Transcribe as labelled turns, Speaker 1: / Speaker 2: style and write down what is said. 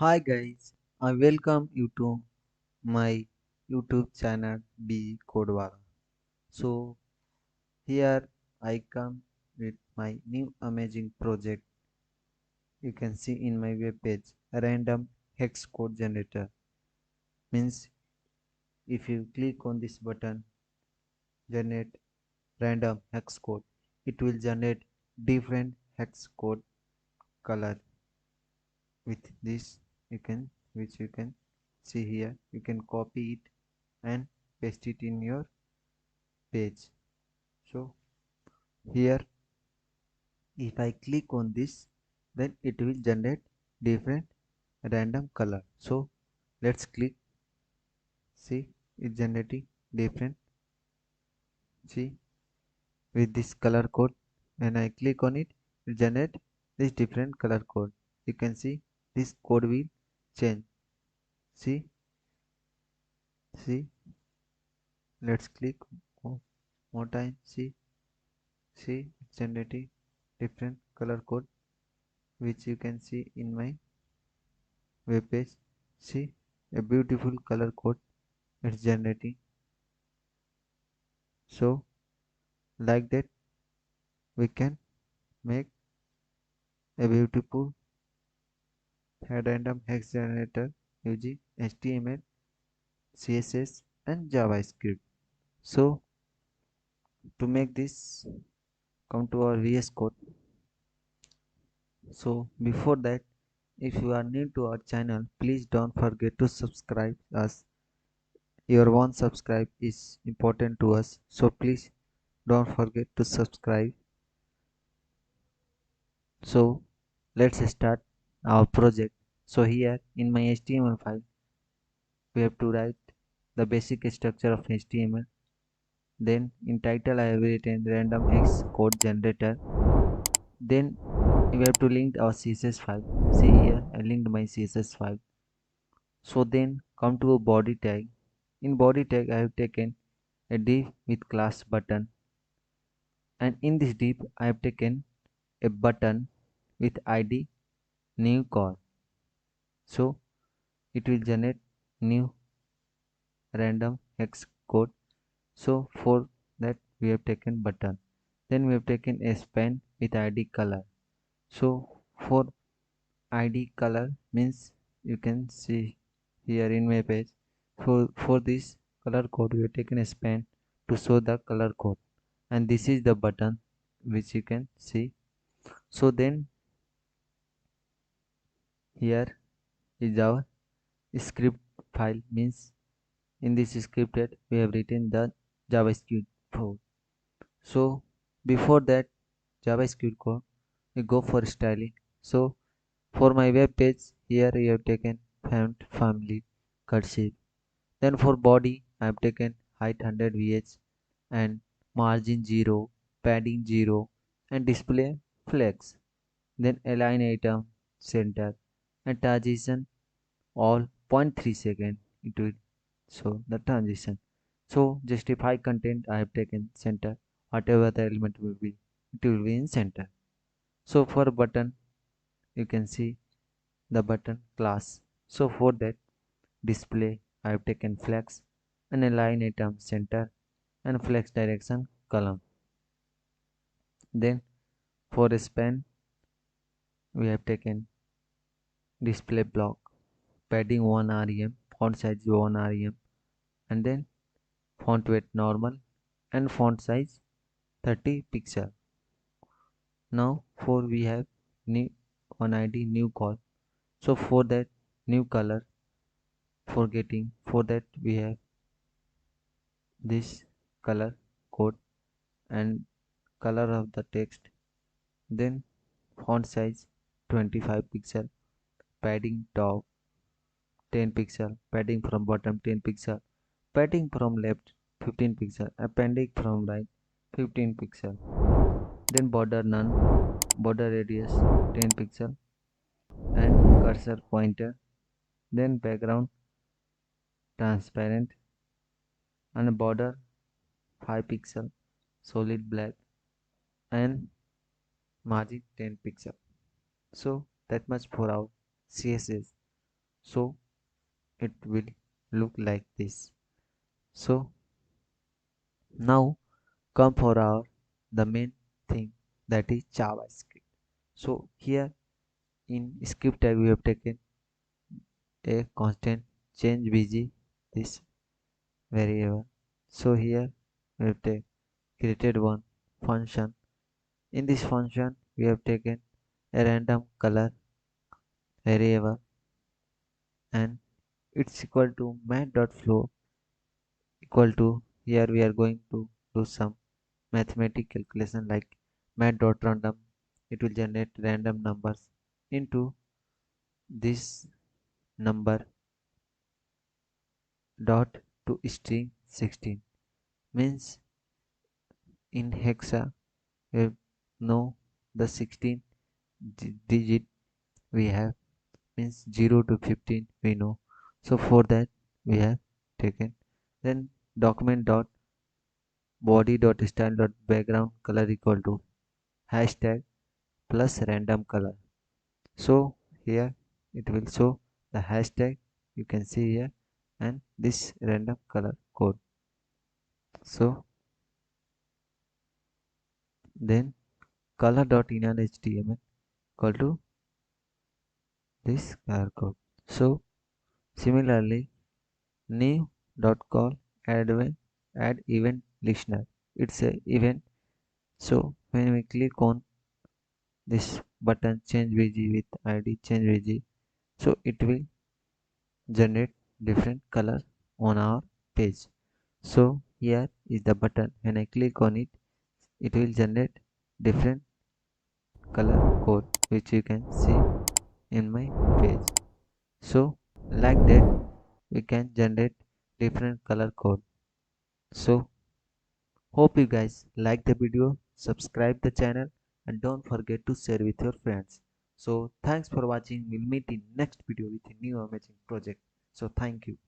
Speaker 1: Hi guys, I welcome you to my YouTube channel Becodewala. So here I come with my new amazing project. You can see in my web page random hex code generator. Means if you click on this button generate random hex code, it will generate different hex code color. With this you can which you can see here, you can copy it and paste it in your page. So here if I click on this, then it will generate different random color. So let's click. See, it generating different. See, with this color code, when I click on it, it generate this different color code. You can see this code will change. See, see, let's click more time. See, it's generating different color code which you can see in my web page. See, a beautiful color code it's generating. So like that we can make a beautiful random hex generator using HTML, CSS and JavaScript. So to make this, come to our VS Code. So before that, if you are new to our channel, please don't forget to subscribe us. Your one subscribe is important to us, so please don't forget to subscribe. So let's start our project. So here in my HTML file we have to write the basic structure of HTML. Then in title I have written random hex code generator. Then we have to link our CSS file. See here I linked my CSS file. So then come to a body tag. In body tag I have taken a div with class button, and in this div I have taken a button with ID new call. So it will generate new random hex code. So for that we have taken button. Then we have taken a span with ID color. So for ID color means you can see here in my page. For this color code we have taken a span to show the color code, and this is the button which you can see. So then here is our script file, means in this scripted we have written the JavaScript code. So before that JavaScript code we go for styling. So for my web page here I have taken font family cursive. Then for body I have taken height 100 VH and margin 0, padding 0 and display flex. Then align item center and transition all 0.3 second it will show the transition. So justify content I have taken center, whatever the element will be, it will be in center. So for button you can see the button class. So for that display I have taken flex and align item center and flex direction column. Then for span we have taken display block, padding 1 rem, font size 1 rem, and then font weight normal and font size 30 pixel. Now for we have new one ID new call. So for that new color, forgetting, for that we have this color code and color of the text. Then font size 25 pixel, padding top 10 pixel, padding from bottom 10 pixel, padding from left 15 pixel, appendix from right 15 pixel. Then border none, border radius 10 pixel and cursor pointer. Then background transparent and border 5 pixel, solid black and margin 10 pixel. So that much for our CSS. So it will look like this. So now come for our the main thing, that is JavaScript. So here in script tag we have taken a constant change bg this variable. So here we have created one function. In this function we have taken a random color variable, and it's equal to math.flow equal to, here we are going to do some mathematical calculation like math.random. It will generate random numbers into this number dot to string 16, means in hexa we know the 16 digit we have, means 0 to 15 we know. So for that we have taken, then document dot body dot style dot background color equal to hashtag plus random color. So here it will show the hashtag, you can see here, and this random color code. So then color dot inner html equal to this color code. So similarly, new dot call add event listener. It's a event. So when we click on this button change vg with id change vg, so it will generate different color on our page. So here is the button. When I click on it, it will generate different color code which you can see in my page. So like that we can generate different color code. So hope you guys like the video, subscribe the channel, and don't forget to share with your friends. So thanks for watching. We'll meet in next video with a new amazing project. So thank you.